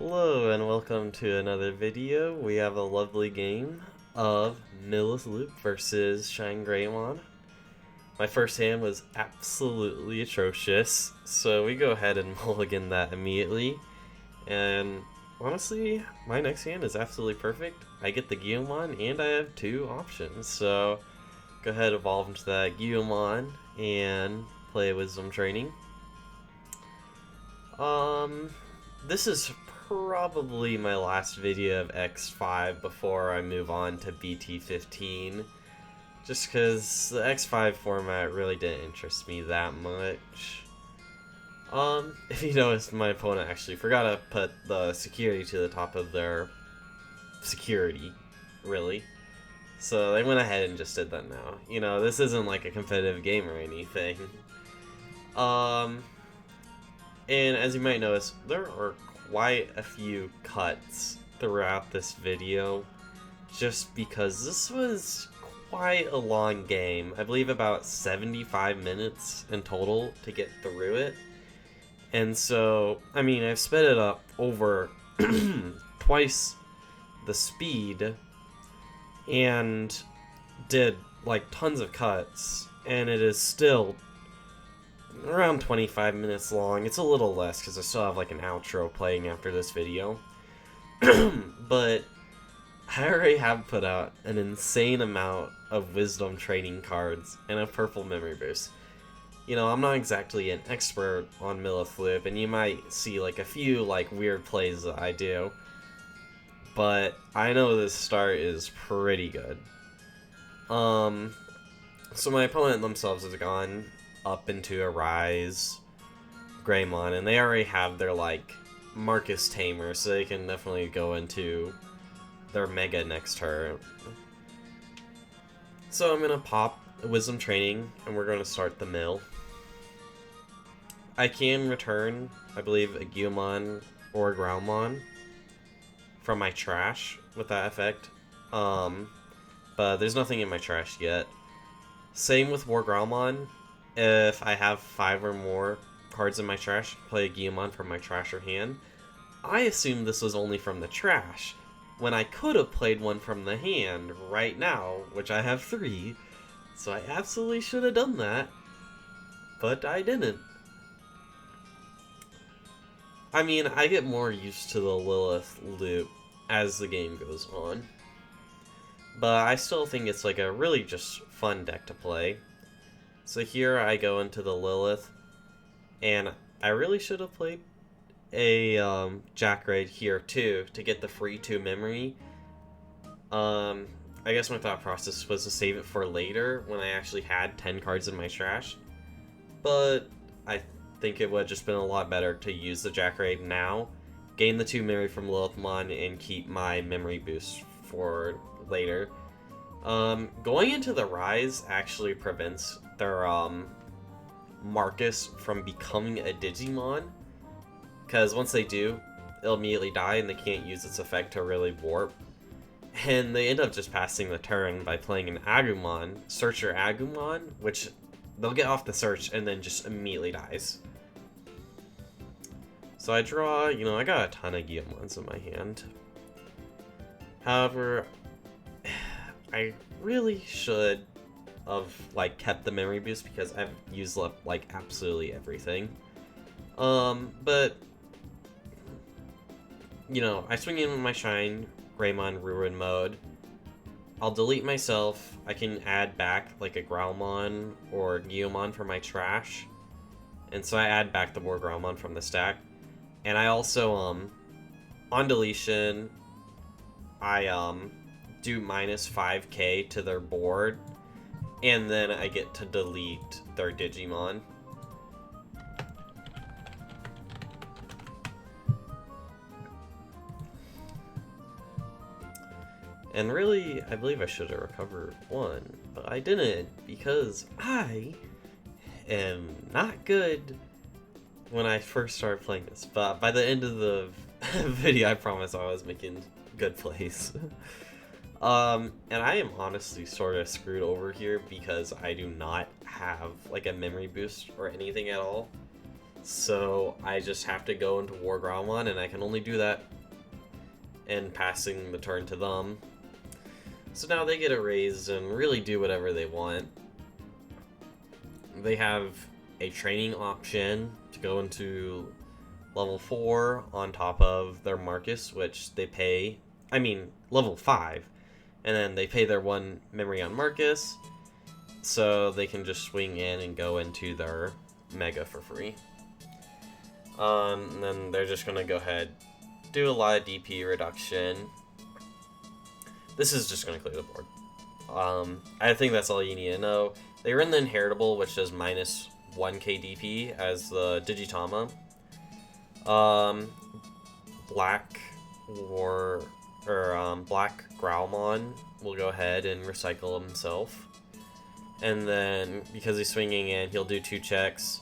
Hello and welcome to another video. We have a lovely game of Millith versus Shinegreymon. My first hand was absolutely atrocious, so we go ahead and mulligan that immediately. And honestly, my next hand is absolutely perfect. I get the Digimon and I have two options, so go ahead and evolve into that Digimon and play Wisdom Training. This is probably my last video of EX5 before I move on to BT15. Just because the X5 format really didn't interest me that much. If you noticed, my opponent actually forgot to put the security to the top of their security, really. So they went ahead and just did that now. You know, this isn't like a competitive game or anything. And as you might notice, there are quite a few cuts throughout this video, just because this was quite a long game. I believe about 75 minutes in total to get through it. And so, I mean, I've sped it up over twice the speed and did like tons of cuts, and it is still around 25 minutes long. It's a little less because I still have like an outro playing after this video. But I already have put out an insane amount of wisdom training cards and a purple memory boost. You know, I'm not exactly an expert on Millith, and you might see like a few like weird plays that I do, but I know this start is pretty good. So my opponent themselves has gone up into a Rise Greymon, and they already have their like Marcus Tamer, so they can definitely go into their Mega next turn. So I'm gonna pop Wisdom Training, and we're gonna start the mill. I can return, I believe, a Gumon or a Growlmon from my trash with that effect, but there's nothing in my trash yet. Same with War Growlmon. If I have 5 or more cards in my trash, play a Digimon from my trash or hand. I assumed this was only from the trash, when I could have played one from the hand right now, which I have 3, so I absolutely should have done that, but I didn't. I mean, I get more used to the Lilith loop as the game goes on, but I still think it's like a really just fun deck to play. So here I go into the Lilith, and I really should have played a Jack Raid here too to get the free 2 memory. I guess my thought process was to save it for later when I actually had 10 cards in my trash, but I think it would have just been a lot better to use the Jack Raid now, gain the 2 memory from Lilithmon, and keep my memory boost for later. Going into the Rise actually prevents their Marcus from becoming a Digimon, because once they do, it'll immediately die and they can't use its effect to really warp, and they end up just passing the turn by playing an Agumon, search your Agumon, which they'll get off the search and then just immediately dies. So I draw, you know, I got a ton of Digimons in my hand. However, I really should have like kept the memory boost because I've used up like absolutely everything. But you know, I swing in with my Shinegreymon Ruin mode. I'll delete myself. I can add back like a Growlmon or Gumon from my trash, and so I add back the War Growlmon from the stack. And I also on deletion, I do minus 5k to their board, and then I get to delete their Digimon. And really, I believe I should have recovered 1, but I didn't because I am not good when I first started playing this. But by the end of the video, I promise I was making good plays. And I am honestly sort of screwed over here because I do not have like a memory boost or anything at all. So I just have to go into War Gromlin, and I can only do that in passing the turn to them. So now they get a raise and really do whatever they want. They have a training option to go into level 4 on top of their Marcus, which they pay, level 5. And then they pay their 1 memory on Marcus, so they can just swing in and go into their Mega for free. And then they're just going to go ahead, do a lot of DP reduction. This is just going to clear the board. I think that's all you need to know. They run the Inheritable, which does minus 1k DP as the Digitama. Black Growlmon will go ahead and recycle himself. And then, because he's swinging in, he'll do 2 checks.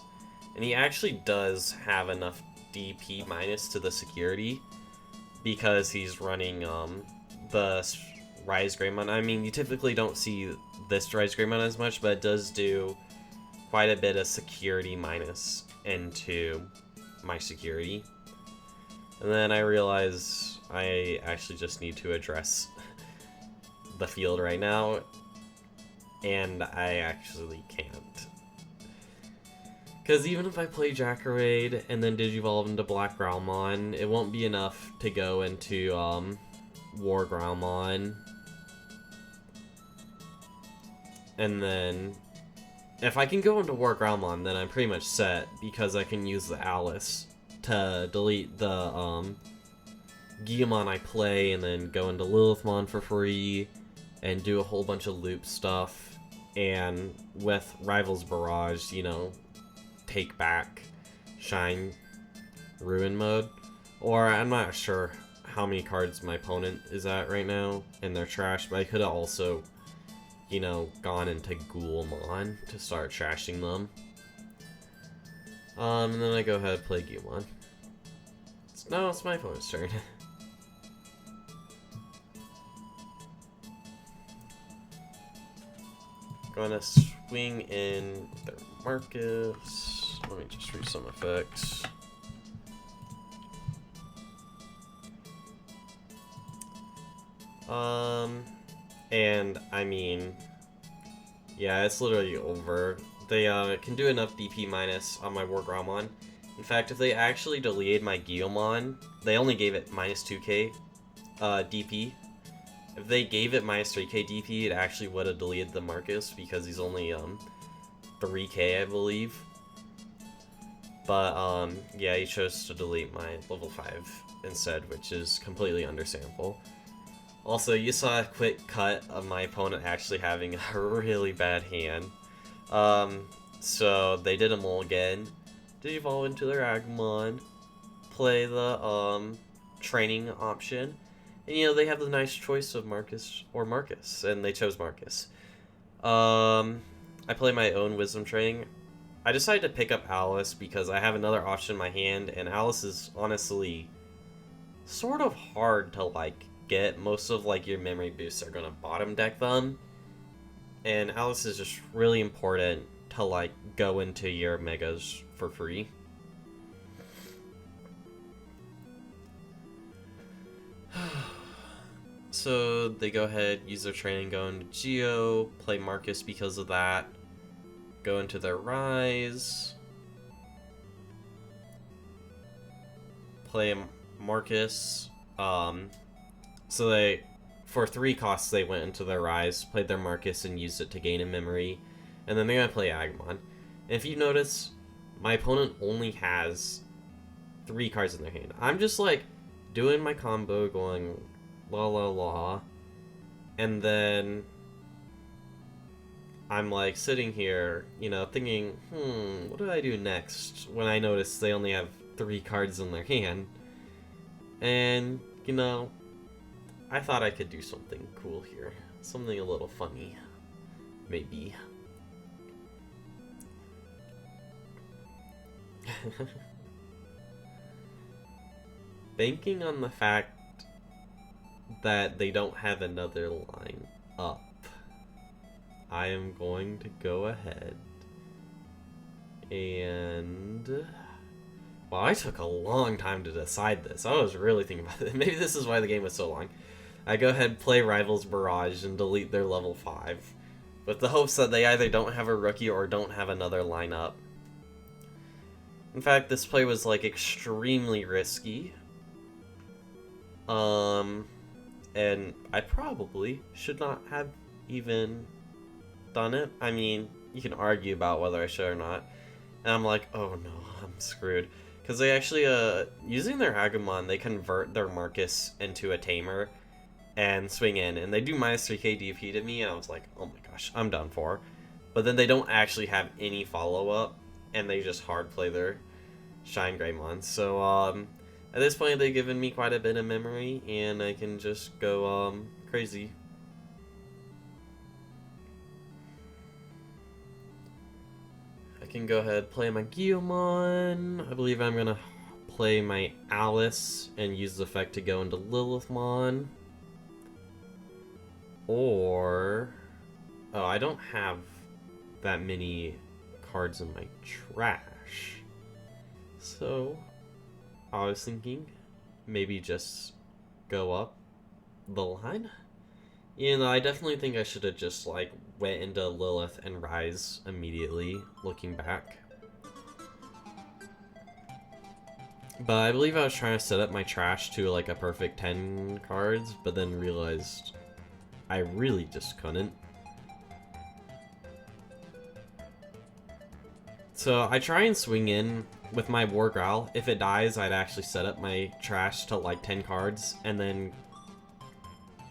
And he actually does have enough DP minus to the security, because he's running the Shinegreymon. I mean, you typically don't see this Shinegreymon as much, but it does do quite a bit of security minus into my security. And then I realize I actually just need to address the field right now, and I actually can't. Because even if I play Jackarade and then Digivolve into Black Growlmon, it won't be enough to go into War Growlmon. And then, if I can go into War Growlmon, then I'm pretty much set, because I can use the Alice to delete the Digimon I play, and then go into Lilithmon for free, and do a whole bunch of loop stuff, and with Rivals Barrage, you know, take back Shine Ruin mode. Or I'm not sure how many cards my opponent is at right now in their trash, but I could have also, you know, gone into Ghoulmon to start trashing them. And then I go ahead and play Ghoulmon. No, it's my opponent's turn. Gonna swing in their Marcus. Let me just read some effects. And I mean, yeah, it's literally over. They can do enough DP minus on my War Gromlin. In fact, if they actually deleted my Guilmon, they only gave it minus 2k DP. If they gave it minus 3k DP, it actually would have deleted the Marcus, because he's only 3k, I believe. But yeah, he chose to delete my level 5 instead, which is completely understandable. Also, you saw a quick cut of my opponent actually having a really bad hand. So they did a mulligan, Digivolve into their Agumon, play the training option, and you know, they have the nice choice of Marcus or Marcus, and they chose Marcus. I play my own Wisdom Training. I decided to pick up Alice because I have another option in my hand, and Alice is honestly sort of hard to like get. Most of like your memory boosts are gonna bottom deck them, and Alice is just really important to like go into your megas for free. So they go ahead, use their training, go into Geo, play Marcus because of that, go into their Rise, play Marcus. So they, for 3 costs, they went into their Rise, played their Marcus, and used it to gain a memory. And then they're going to play Agumon. And if you notice, my opponent only has 3 cards in their hand. I'm just like doing my combo, going la la la, and then I'm like sitting here, you know, thinking, what do I do next? When I notice they only have 3 cards in their hand. And, you know, I thought I could do something cool here. Something a little funny. Maybe. Banking on the fact that they don't have another line up, I am going to go ahead and Well, I took a long time to decide this. I was really thinking about it. Maybe this is why the game was so long. I go ahead, play Rivals Barrage, and delete their level 5. With the hopes that they either don't have a rookie or don't have another lineup. In fact, this play was, like, extremely risky. And I probably should not have even done it. I mean, you can argue about whether I should or not. And I'm like, oh no, I'm screwed. Because they actually, using their Agumon, they convert their Marcus into a Tamer and swing in. And they do minus 3k DP to me, and I was like, oh my gosh, I'm done for. But then they don't actually have any follow-up, and they just hard play their Shinegreymon. So, at this point, they've given me quite a bit of memory, and I can just go, crazy. I can go ahead, play my Guillemon. I believe I'm gonna play my Alice and use the effect to go into Lilithmon. Or... oh, I don't have that many cards in my trash. So... I was thinking, maybe just go up the line. You know, I definitely think I should have just, like, went into Lilith and Rise immediately, looking back. But I believe I was trying to set up my trash to, like, a perfect 10 cards, but then realized I really just couldn't. So I try and swing in with my War Growl. If it dies, I'd actually set up my trash to like 10 cards and then,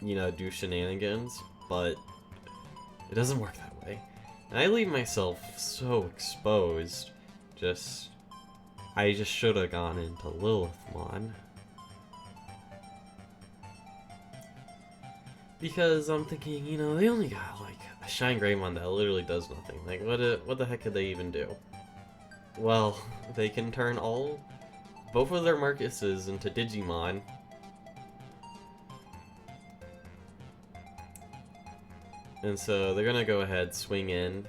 you know, do shenanigans, but it doesn't work that way. And I leave myself so exposed. I just should have gone into Lilithmon. Because I'm thinking, you know, they only got like a Shinegreymon that literally does nothing. Like, what the heck could they even do? Well, they can turn both of their Marcuses into Digimon. And so they're gonna go ahead, swing in,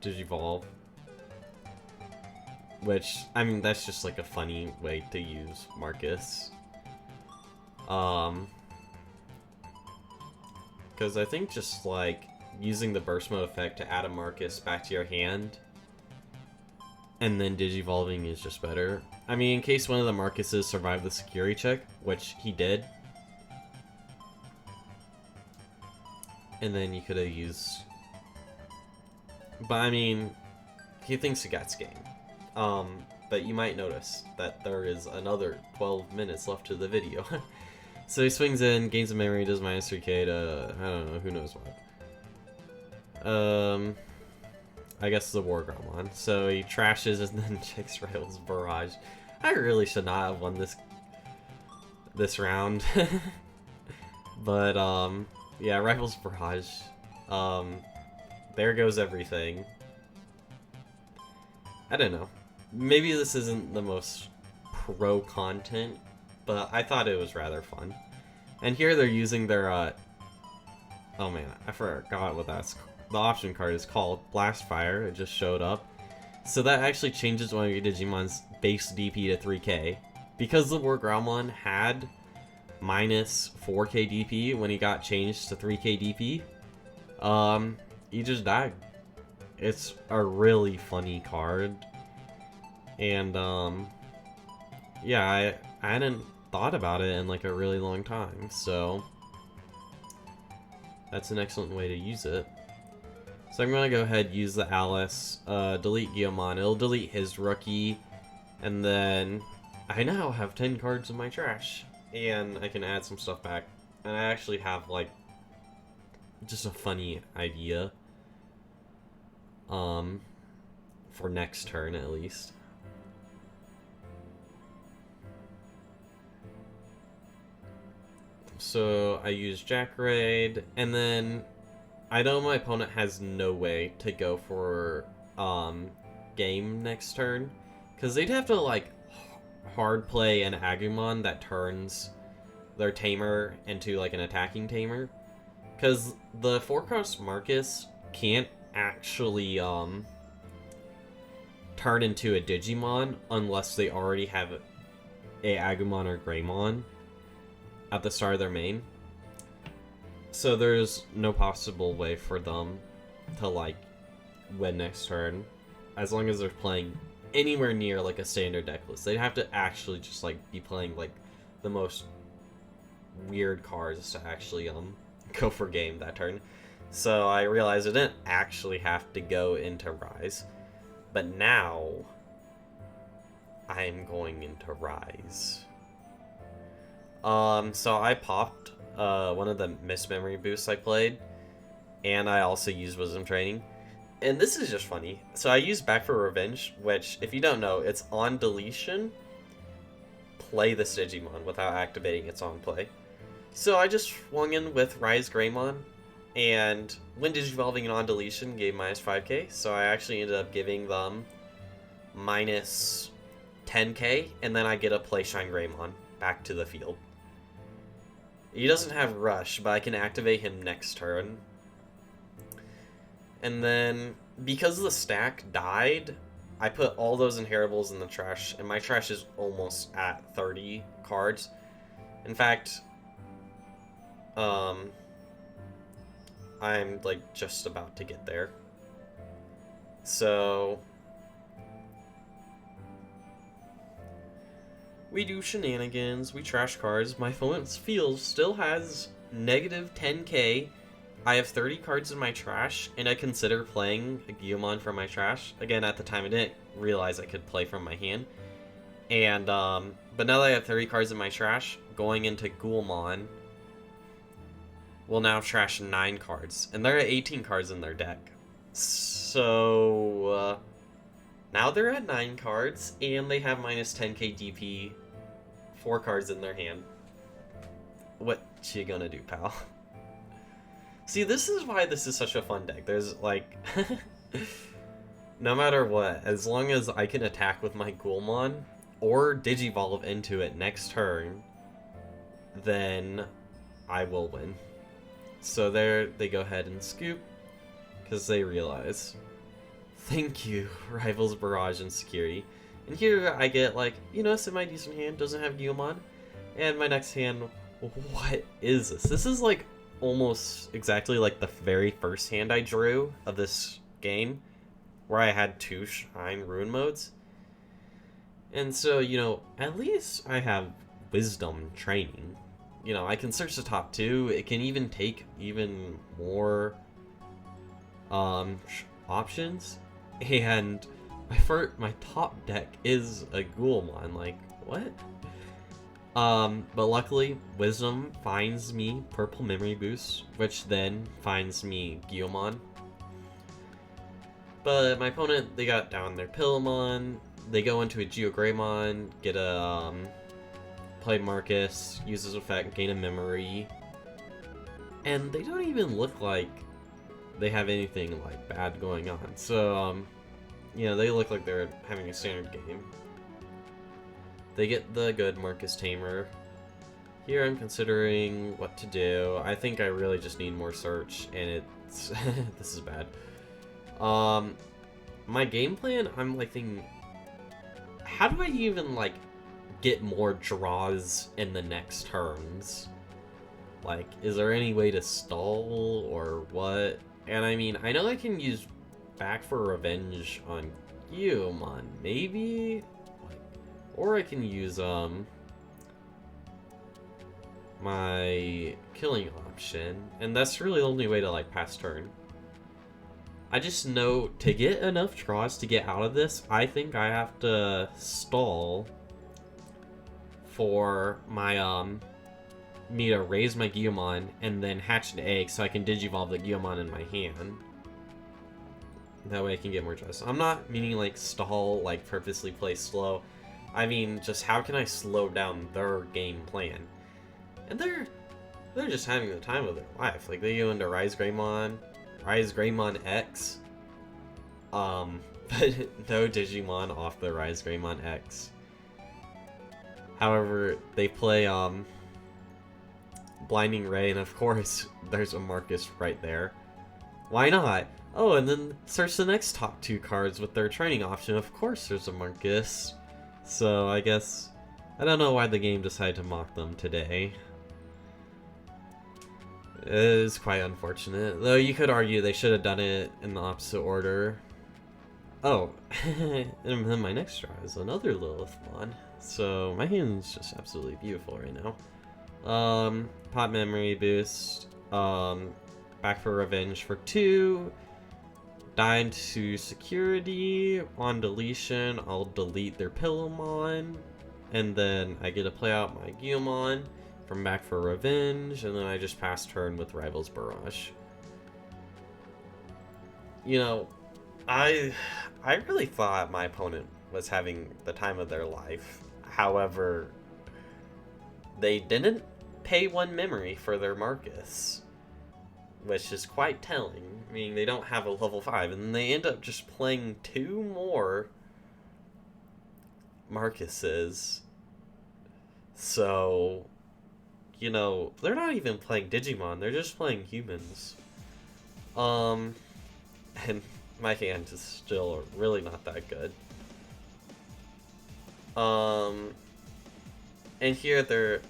Digivolve. Which, I mean, that's just like a funny way to use Marcus. Because I think just like using the burst mode effect to add a Marcus back to your hand and then Digivolving is just better. I mean, in case one of the Marcuses survived the security check, which he did. And then you could have used... but I mean, he thinks he got game. But you might notice that there is another 12 minutes left to the video. So he swings in, gains a memory, does minus 3k to... I don't know, who knows what. I guess the War Gromon. So he trashes and then checks Rivals Barrage. I really should not have won this round. But, yeah, Rivals Barrage. There goes everything. I don't know. Maybe this isn't the most pro content, but I thought it was rather fun. And here they're using their, oh man, I forgot what that's called. The option card is called Blast Fire. It just showed up. So that actually changes one of your Digimon's base DP to 3k. Because the War Gromon had minus 4k DP when he got changed to 3k DP, he just died. It's a really funny card. And, yeah, I hadn't thought about it in like a really long time, so that's an excellent way to use it. So I'm gonna go ahead, use the Alice, delete Guillemon. It'll delete his rookie, and then I now have 10 cards in my trash, and I can add some stuff back. And I actually have like just a funny idea, for next turn at least. So I use Jack Raid, and then I know my opponent has no way to go for game next turn, because they'd have to like hard play an Agumon that turns their Tamer into like an attacking Tamer, because the 4-cost Marcus can't actually turn into a Digimon unless they already have a Agumon or Greymon at the start of their main. So there's no possible way for them to, like, win next turn as long as they're playing anywhere near, like, a standard deck list. They'd have to actually just, like, be playing, like, the most weird cards to actually go for game that turn. So I realized I didn't actually have to go into Rise, but now I'm going into Rise. So I popped one of the Mist Memory boosts I played, and I also used Wisdom Training. And this is just funny. So I used Back for Revenge, which, if you don't know, it's on deletion. Play this Digimon without activating its on play. So I just swung in with Rise Greymon, and when Digivolving and on deletion gave minus 5k, so I actually ended up giving them minus 10k, and then I get to play Shinegreymon back to the field. He doesn't have Rush, but I can activate him next turn. And then, because the stack died, I put all those inheritables in the trash, and my trash is almost at 30 cards. In fact, I'm, like, just about to get there. So we do shenanigans, we trash cards. My opponent's field still has negative 10k. I have 30 cards in my trash, and I consider playing a Guilmon from my trash. Again, at the time I didn't realize I could play from my hand. And, but now that I have 30 cards in my trash, going into Guilmon will now trash 9 cards. And they're at 18 cards in their deck. So, now they're at 9 cards, and they have minus 10k DP, 4 cards in their hand. What you gonna do, pal? See, this is why this is such a fun deck. There's, like, no matter what, as long as I can attack with my Guilmon, or Digivolve into it next turn, then I will win. So there, they go ahead and scoop, because they realize, thank you, Rivals, Barrage, and Security. And here I get, like, you know, semi-decent hand, doesn't have Guilmon, and my next hand, what is this? This is, like, almost exactly like the very first hand I drew of this game, where I had 2 Shine Ruin modes. And so, you know, at least I have Wisdom Training. You know, I can search the top 2. It can even take even more options. And my top deck is a Guilmon. Like, what? But luckily, Wisdom finds me Purple Memory Boost, which then finds me Guilmon. But my opponent, they got down their Pillamon, they go into a Shinegreymon, get a, play Marcus, use his effect, gain a memory, and they don't even look like they have anything, like, bad going on. So, you know, they look like they're having a standard game. They get the good Marcus Tamer. Here I'm considering what to do. I think I really just need more search, and it's this is bad. My game plan, I'm like thinking, how do I even, like, get more draws in the next turns? Like, is there any way to stall or what? And I mean, I know I can use Back for Revenge on Guilmon, maybe? Or I can use, my killing option, and that's really the only way to, like, pass turn. I just know to get enough draws to get out of this, I think I have to stall for my, me to raise my Guilmon and then hatch an egg so I can Digivolve the Guilmon in my hand. That way I can get more draws. I'm not meaning, like, stall, like, purposely play slow. I mean, just how can I slow down their game plan? And they're just having the time of their life. Like, they go into Rise Greymon X. But no Digimon off the Rise Greymon X. However, they play Blinding Ray, and of course, there's a Marcus right there. Why not? Oh, and then search the next top 2 cards with their training option. Of course there's a Marcus. So I guess... I don't know why the game decided to mock them today. It is quite unfortunate. Though you could argue they should have done it in the opposite order. Oh, and then my next draw is another Lilithmon. So my hand's just absolutely beautiful right now. Pop memory boost. Back for revenge for 2. Die into security. On deletion, I'll delete their Pillowmon. And then I get to play out my Gumon from back for revenge, and then I just pass turn with Rival's Barrage. You know, I really thought my opponent was having the time of their life. However, they didn't pay 1 memory for their Marcus, which is quite telling. I mean, they don't have a level 5, and they end up just playing 2 more Marcuses. So, you know, they're not even playing Digimon, they're just playing humans. And my hand is still really not that good. And here they're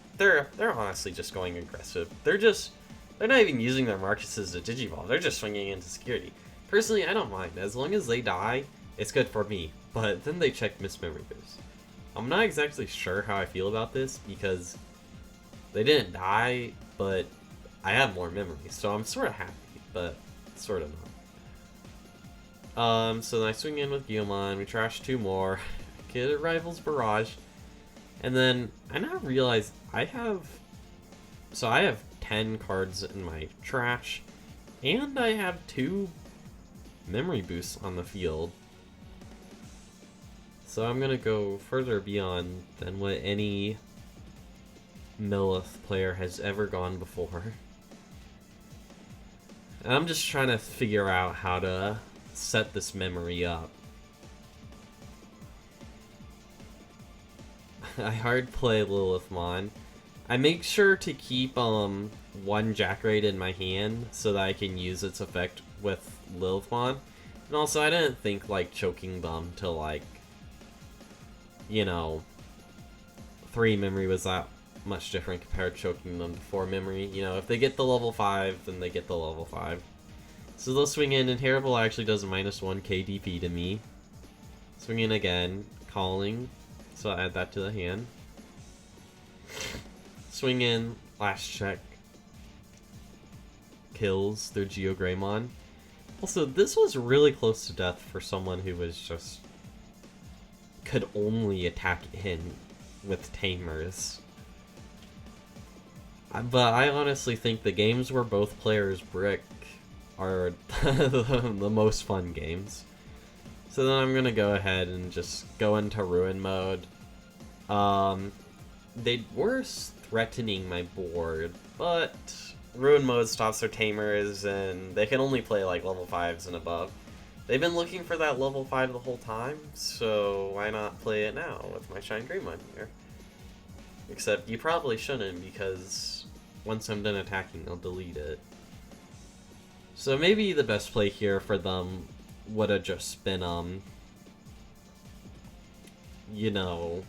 honestly just going aggressive. They're not even using their Marcuses to Digivolve, they're just swinging into security. Personally, I don't mind. As long as they die, it's good for me. But then they check Miss Memory Boost. I'm not exactly sure how I feel about this, because they didn't die, but I have more memories, so I'm sort of happy, but sort of not. So then I swing in with Gumon, we trash 2 more, get a Rival's Barrage, and then I now realize I have 10 cards in my trash, and I have 2 memory boosts on the field. So I'm gonna go further beyond than what any Millith player has ever gone before. And I'm just trying to figure out how to set this memory up. I hard play Lilithmon. I make sure to keep 1 Jackraid in my hand so that I can use its effect with Lilithmon. And also I didn't think like choking them to like, you know, 3 memory was that much different compared to choking them to 4 memory. You know, if they get the level 5, then they get the level 5. So they'll swing in, and Terrible actually does a -1 KDP to me. Swing in again, calling, so I'll add that to the hand. Swing in, last check. Kills their Shinegreymon. Also, this was really close to death for someone who was just... could only attack in with Tamers. But I honestly think the games where both players brick are the most fun games. So then I'm gonna go ahead and just go into Ruin mode. They were threatening my board, but Ruin mode stops their Tamers, and they can only play like level 5s and above. They've been looking for that level 5 the whole time, so why not play it now with my Shinegreymon here? Except you probably shouldn't, because once I'm done attacking, I'll delete it. So maybe the best play here for them would have just been, you know...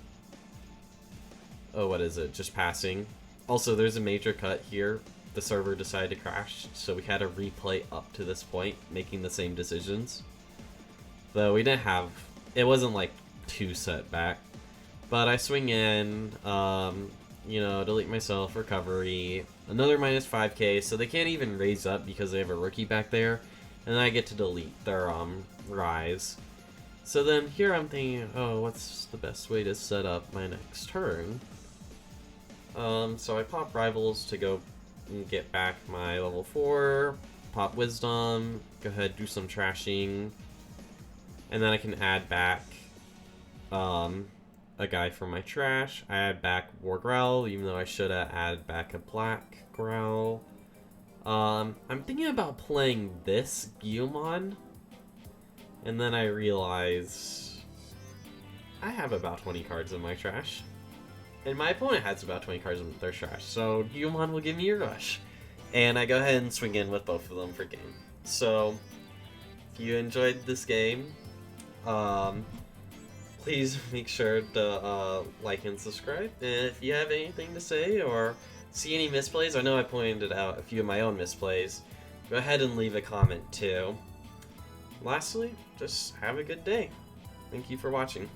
oh, what is it? Just passing. Also, there's a major cut here. The server decided to crash, so we had to replay up to this point, making the same decisions. Though we didn't have... it wasn't like too set back. But I swing in, you know, delete myself, recovery, another -5k, so they can't even raise up because they have a rookie back there, and then I get to delete their, rise. So then here I'm thinking, oh, what's the best way to set up my next turn? So I pop Rivals to go and get back my level 4, pop Wisdom, go ahead, do some trashing, and then I can add back, a guy for my trash. I add back War Growl, even though I should have added back a Black Growl. I'm thinking about playing this Gumon, and then I realize I have about 20 cards in my trash, and my opponent has about 20 cards in their trash, so Gumon will give me a rush. And I go ahead and swing in with both of them for game. So, if you enjoyed this game, please make sure to like and subscribe. And if you have anything to say or see any misplays, I know I pointed out a few of my own misplays, go ahead and leave a comment too. Lastly, just have a good day. Thank you for watching.